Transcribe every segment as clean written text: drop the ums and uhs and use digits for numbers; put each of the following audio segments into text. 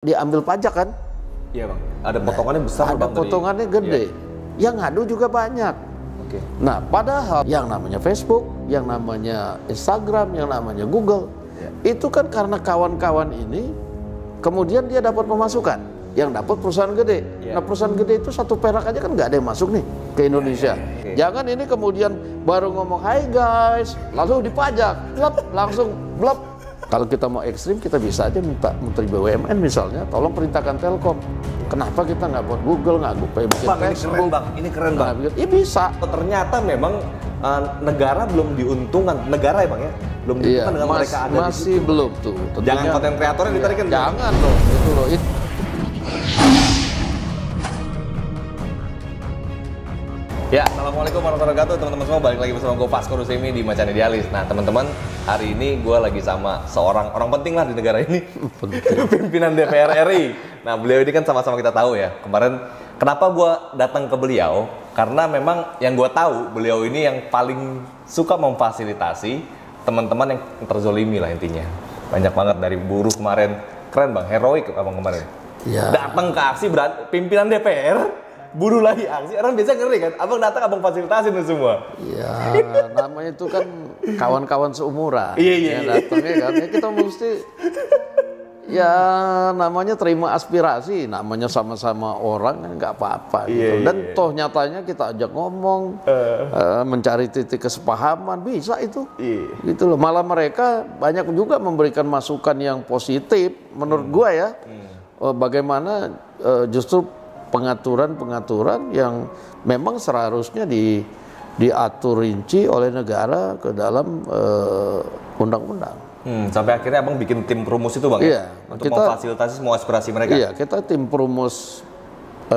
diambil pajak kan? Iya bang, ada potongannya besar ada bang. potongannya gede. Yang ngadu juga banyak. Oke. Nah, padahal yang namanya Facebook, yang namanya Instagram, yang namanya Google, itu kan karena kawan-kawan ini, kemudian dia dapat pemasukan, yang dapat perusahaan gede. Nah, perusahaan gede itu satu perak aja kan nggak ada yang masuk nih ke Indonesia. Jangan ini kemudian baru ngomong, "Hai guys," lalu dipajak, blep, langsung blep. Kalau kita mau ekstrim, kita bisa aja minta Menteri BUMN misalnya, tolong perintahkan Telkom. Kenapa kita nggak buat Google, nggak bikin Facebook? Ini keren bang. Iya bisa. Ternyata memang negara belum diuntungkan, negara ya bang ya, belum diuntungkan dengan mereka ada masih di situ. belum tuh. Tentunya, jangan konten kreatornya ditarik kan? Jangan loh, itu loh. Ya, assalamualaikum warahmatullahi wabarakatuh teman-teman semua, balik lagi bersama gue Vasco Rusemi di Macan Idealis. Nah teman-teman, hari ini gue lagi sama seorang orang penting lah di negara ini, pimpinan DPR RI. Nah beliau ini kan sama-sama kita tahu ya. Kemarin kenapa gue datang ke beliau? Karena memang yang gue tahu beliau ini yang paling suka memfasilitasi teman-teman yang terzolimi lah intinya. Banyak banget dari buruh kemarin, keren bang, heroik abang kemarin. Ya. Datang ke aksi pimpinan DPR. Buruh lagi aksi, orang biasa ngeri kan, abang datang abang fasilitasin itu semua. Iya, namanya itu kan kawan-kawan seumuran. Iya. Datangnya kan, ya kita mesti, ya namanya terima aspirasi, namanya sama-sama orang kan nggak apa-apa gitu. Dan toh nyatanya kita ajak ngomong, mencari titik kesepahaman, bisa itu. Gitu loh, malah mereka banyak juga memberikan masukan yang positif, menurut gua ya. Bagaimana justru pengaturan-pengaturan yang memang seharusnya diatur rinci oleh negara ke dalam undang-undang. Sampai akhirnya abang bikin tim perumus itu bang, iya, untuk memfasilitasi semua aspirasi mereka. Iya, kita tim perumus,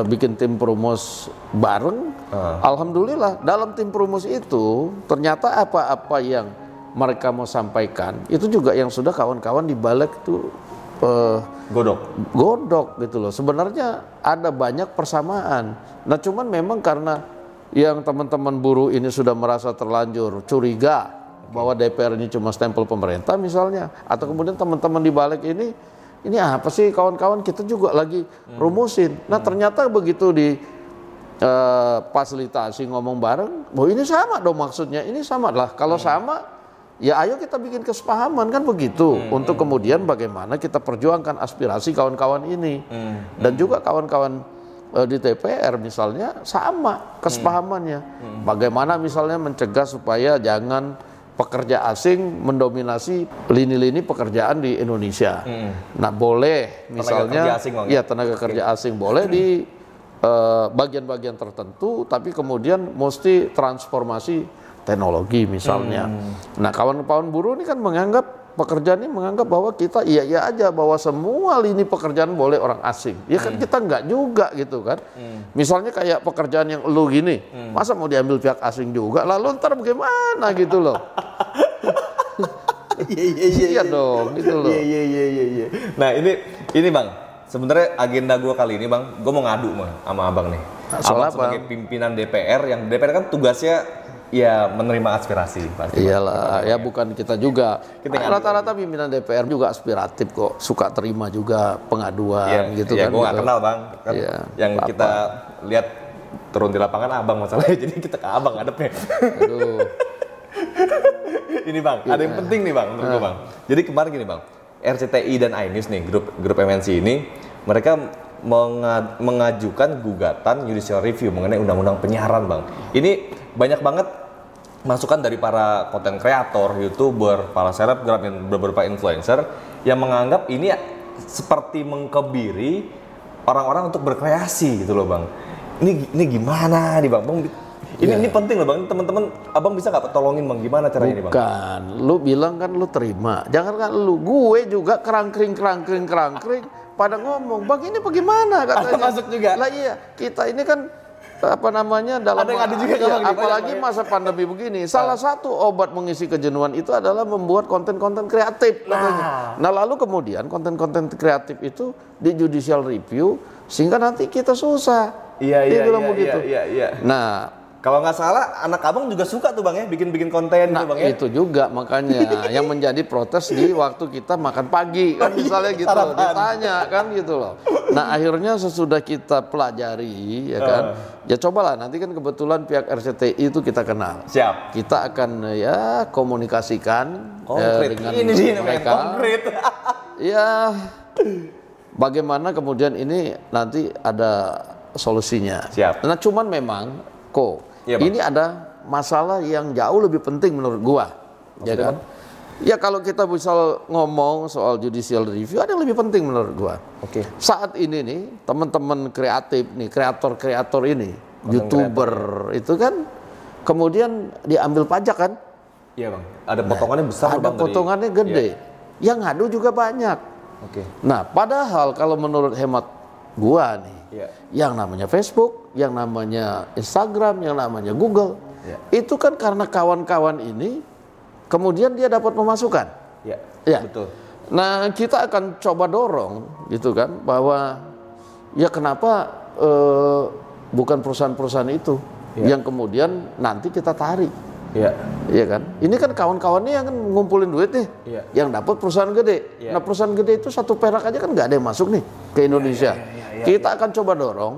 bikin tim perumus bareng. Alhamdulillah dalam tim perumus itu ternyata apa-apa yang mereka mau sampaikan itu juga yang sudah kawan-kawan di balik itu godok gitu loh. Sebenarnya ada banyak persamaan. Nah cuman memang karena yang teman-teman buruh ini sudah merasa terlanjur curiga bahwa DPR ini cuma stempel pemerintah misalnya, atau kemudian teman-teman di balik ini apa sih kawan-kawan, kita juga lagi rumusin. Nah ternyata begitu di fasilitasi ngomong bareng, bahwa ini sama dong maksudnya, ini sama lah. Kalau sama, ya ayo kita bikin kesepahaman kan begitu, untuk kemudian bagaimana kita perjuangkan aspirasi kawan-kawan ini. Dan juga kawan-kawan di DPR misalnya sama kesepahamannya. Bagaimana misalnya mencegah supaya jangan pekerja asing mendominasi lini-lini pekerjaan di Indonesia. Nah boleh misalnya tenaga kerja asing boleh di bagian-bagian tertentu, tapi kemudian mesti transformasi teknologi misalnya. Nah kawan-kawan buruh ini kan menganggap, pekerjaan ini menganggap bahwa kita iya aja bahwa semua lini pekerjaan boleh orang asing. Ya kan kita enggak juga gitu kan. Misalnya kayak pekerjaan yang lu gini, masa mau diambil pihak asing juga, lalu ntar bagaimana gitu loh. Iya dong gitu loh. Iya. Nah ini bang, sebenarnya agenda gue kali ini bang, gue mau ngadu sama abang nih. Soal abang apa? Sebagai pimpinan DPR, yang DPR kan tugasnya ya menerima aspirasi pasti. Iyalah, ya bukan kita juga. Rata-rata pimpinan DPR juga aspiratif kok, suka terima juga pengaduan gitu kan. Gue nggak kenal bang, kan yang kita lihat turun di lapangan abang masalahnya, jadi kita ke abang ngadepnya. Aduh. Ini bang, ada yang penting nih bang menurut gue bang. Jadi kemarin gini bang, RCTI dan iNews nih, grup MNC ini, mereka mengajukan gugatan judicial review mengenai undang-undang penyiaran bang. Ini banyak banget masukan dari para konten kreator, YouTuber, para selebgram, beberapa influencer yang menganggap ini seperti mengkebiri orang-orang untuk berkreasi gitu loh bang. Ini gimana nih bang? Ini penting loh bang, teman-teman, abang bisa nggak tolongin bang gimana caranya ini bang? Bukan, lu bilang kan lu terima, jangan kan lu, gue juga kerangkring pada ngomong, bang ini bagaimana katanya. Masuk juga. Lah iya, kita ini kan apa namanya dalam apalagi masa pandemi begini, salah satu obat mengisi kejenuhan itu adalah membuat konten-konten kreatif katanya. Nah lalu kemudian konten-konten kreatif itu di judicial review sehingga nanti kita susah. Dia bilang begitu. Iya. Nah Kalau nggak salah, anak abang juga suka tuh bang ya, bikin konten nah, gitu bang ya. Itu juga makanya yang menjadi protes di waktu kita makan pagi kan misalnya gitu, ditanya kan gitu loh. Nah akhirnya sesudah kita pelajari ya kan, ya cobalah nanti kan kebetulan pihak RCTI itu kita kenal. Siap. Kita akan ya komunikasikan dengan ini sih mereka. Konkret. Ya bagaimana kemudian ini nanti ada solusinya. Siap. Nah cuman memang ini ada masalah yang jauh lebih penting menurut gua, ya kan? Ya kalau kita bisa ngomong soal judicial review, ada yang lebih penting menurut gua. Saat ini nih teman-teman kreatif nih, kreator-kreator ini, YouTuber itu kan kemudian diambil pajak kan? Iya bang. Ada potongannya besar. Ada potongannya gede. Yang ngadu juga banyak. Nah padahal kalau menurut hemat gua nih, yang namanya Facebook, yang namanya Instagram, yang namanya Google, itu kan karena kawan-kawan ini kemudian dia dapat pemasukan. Ya, betul. Nah kita akan coba dorong gitu kan bahwa ya kenapa bukan perusahaan-perusahaan itu yang kemudian nanti kita tarik. Iya kan? Ini kan kawan-kawannya yang kan ngumpulin duit nih, yang dapat perusahaan gede. Nah perusahaan gede itu 1 perak aja kan nggak ada yang masuk nih ke Indonesia. Kita akan coba dorong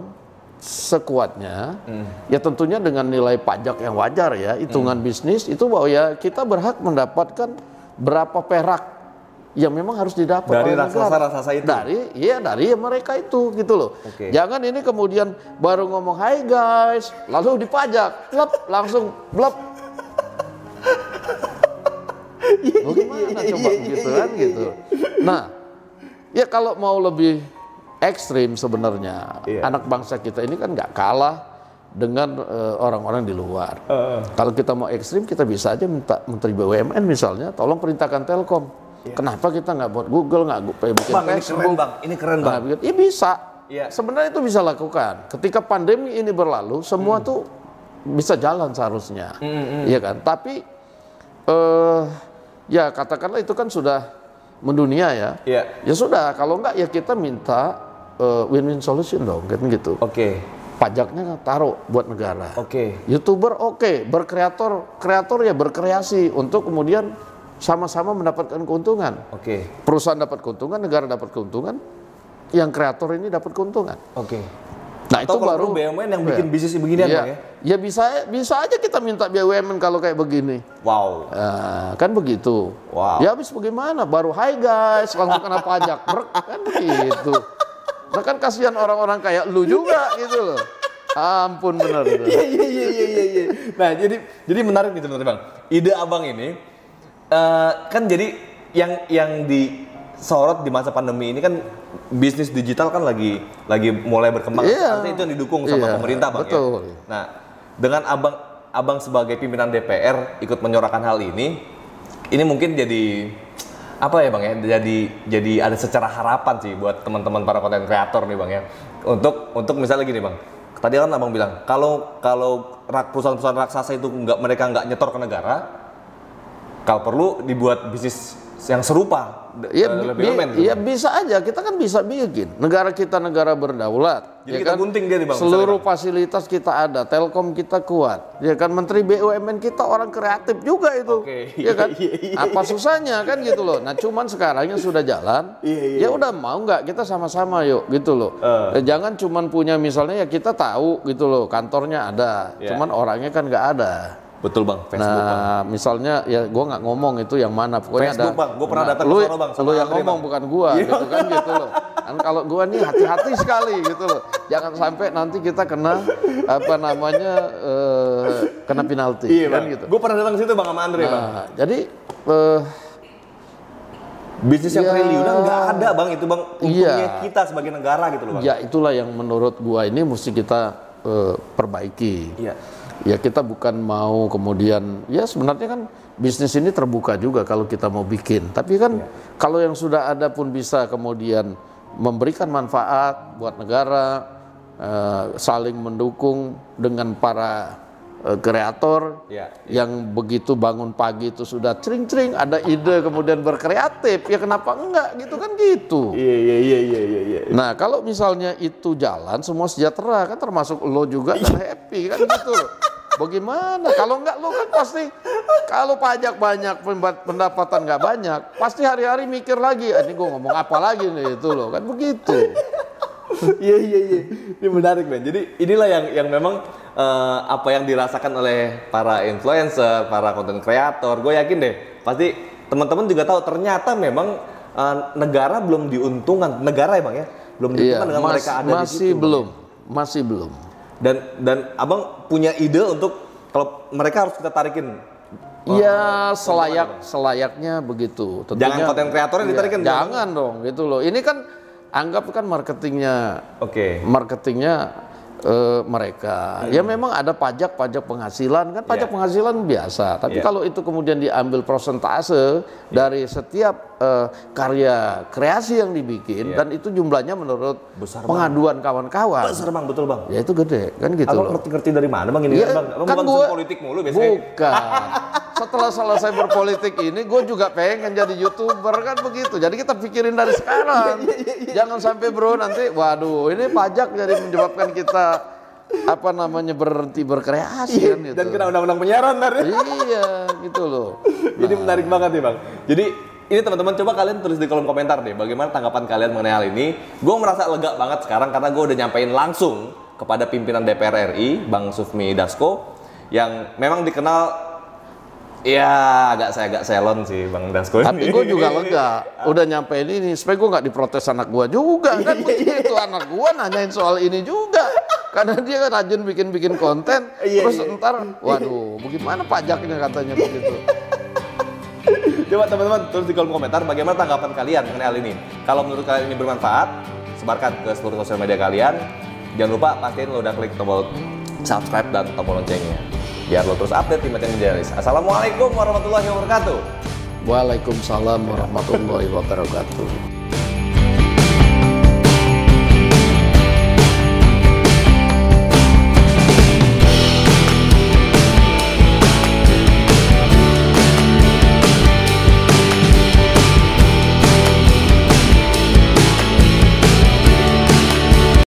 sekuatnya, ya tentunya dengan nilai pajak yang wajar ya, hitungan bisnis itu bahwa ya kita berhak mendapatkan berapa perak yang memang harus didapat dari raksasa itu. Dari mereka itu gitu loh. Jangan ini kemudian baru ngomong hai guys, lalu dipajak, langsung blep. Bagaimana coba gitu kan gitu. Nah, ya kalau mau lebih ekstrim sebenarnya anak bangsa kita ini kan nggak kalah dengan orang-orang di luar. Kalau kita mau ekstrim kita bisa aja minta Menteri BUMN misalnya tolong perintahkan Telkom. Kenapa kita nggak buat Google, nggak bikin Facebook? Ini keren bang. Iya bisa. Sebenarnya itu bisa lakukan. Ketika pandemi ini berlalu semua tuh bisa jalan seharusnya. Iya kan? Tapi ya katakanlah itu kan sudah mendunia ya. Ya sudah, kalau enggak ya kita minta win-win solution dong, kan gitu. Pajaknya taruh buat negara. YouTuber kreator ya berkreasi untuk kemudian sama-sama mendapatkan keuntungan. Perusahaan dapat keuntungan, negara dapat keuntungan, yang kreator ini dapat keuntungan. Nah atau itu baru BUMN yang bikin bisnis beginian bang ya? Ya bisa aja kita minta BUMN kalau kayak begini. Kan begitu. Ya habis bagaimana? Baru hai guys, langsung kena pajak, kan begitu. Nah kan kasihan orang-orang kayak lu juga gitu loh. Ampun bener. Iya. Nah jadi menarik nih sebenarnya bang. Ide abang ini kan jadi yang disorot di masa pandemi ini kan bisnis digital kan lagi mulai berkembang. Artinya itu yang didukung sama pemerintah bang. Betul. Nah dengan abang sebagai pimpinan DPR ikut menyuarakan hal ini mungkin jadi apa ya bang ya? Jadi ada secara harapan sih buat teman-teman para konten kreator nih bang ya. Untuk misalnya gini bang. Tadi kan abang bilang kalau perusahaan-perusahaan raksasa itu mereka nggak nyetor ke negara, kalau perlu dibuat bisnis yang serupa. Iya bisa aja, kita kan bisa bikin. Negara kita negara berdaulat. Jadi kita gunting dia nih bang. Seluruh fasilitas kita ada, Telkom kita kuat. Ya kan, Menteri BUMN kita orang kreatif juga itu. Ya kan, apa susahnya kan gitu loh. Nah cuman sekarang yang sudah jalan, ya udah mau nggak kita sama-sama yuk gitu loh. Jangan cuman punya misalnya ya kita tahu gitu loh, kantornya ada, cuman orangnya kan nggak ada. Betul bang, Facebook bang. Misalnya ya gue nggak ngomong itu yang mana, pokoknya Facebook, ada. Bang, gue pernah datang ke sono bang. Lu yang ngomong bukan gue, gitu kan gitu loh. Kan kalau gue nih hati-hati sekali gitu loh. Jangan sampai nanti kita kena kena penalti. Iya kan bang. Gitu. Gue pernah datang ke situ bang sama Andre bang. Jadi bisnis yang triliunan nggak ada bang itu bang. Untungnya kita sebagai negara gitu loh bang. Ya itulah yang menurut gue ini mesti kita perbaiki. Ya kita bukan mau kemudian, ya sebenarnya kan bisnis ini terbuka juga kalau kita mau bikin. Tapi kan kalau yang sudah ada pun bisa kemudian memberikan manfaat buat negara, saling mendukung dengan para kreator yang begitu bangun pagi itu sudah cering-cering, ada ide kemudian berkreatif, ya kenapa enggak gitu kan gitu. Iya. Nah kalau misalnya itu jalan semua sejahtera kan termasuk lo juga kan happy kan gitu loh. Bagaimana? Kalau enggak lo kan pasti, kalau pajak banyak, pendapatan nggak banyak, pasti hari-hari mikir lagi, ini gue ngomong apa lagi nih, itu loh, kan begitu. Iya. Ini menarik, Ben. Jadi inilah yang memang apa yang dirasakan oleh para influencer, para content creator. Gue yakin deh, pasti teman-teman juga tahu ternyata memang negara belum diuntungkan. Negara ya Bang ya? Belum diuntungkan dengan mereka ada di situ. Masih belum. Dan Abang punya ide untuk kalau mereka harus kita tarikin. Iya, selayaknya begitu. Tentunya, jangan konten kreatornya ditarikin. Jangan dong, gitu loh. Ini kan anggap kan marketingnya. Marketingnya mereka. Ya memang ada pajak penghasilan kan, pajak penghasilan biasa. Tapi kalau itu kemudian diambil persentase dari setiap karya kreasi yang dibikin dan itu jumlahnya menurut besar pengaduan kawan-kawan. Besar Bang, betul Bang. Ya itu gede kan gitu loh. Abang ngerti dari mana Bang ini Bang? Abang kan bukan politik mulu biasanya. Bukan. Setelah selesai berpolitik ini, gue juga pengen jadi YouTuber kan begitu. Jadi kita pikirin dari sekarang. Jangan sampai bro nanti, waduh ini pajak jadi menyebabkan kita berhenti berkreasi kan gitu. Dan kena undang-undang penyiaran ntar. Iya gitu loh. Ini menarik banget nih Bang. Jadi ini teman-teman coba kalian tulis di kolom komentar deh bagaimana tanggapan kalian mengenai hal ini. Gue merasa lega banget sekarang karena gue udah nyampein langsung kepada pimpinan DPR RI Bang Sufmi Dasko yang memang dikenal ya agak selon sih Bang Dasko ini. Tapi gue juga lega udah nyampein ini supaya gue nggak diprotes anak gue juga kan begitu. Anak gue nanyain soal ini juga karena dia kan rajin bikin konten terus ntar waduh bagaimana pajaknya katanya begitu. Coba teman-teman tulis di kolom komentar bagaimana tanggapan kalian mengenai hal ini. Kalau menurut kalian ini bermanfaat, sebarkan ke seluruh sosial media kalian. Jangan lupa pastiin lo udah klik tombol subscribe dan tombol loncengnya biar lo terus update di Macan Ninjalis. Assalamualaikum warahmatullahi wabarakatuh. Waalaikumsalam warahmatullahi wabarakatuh.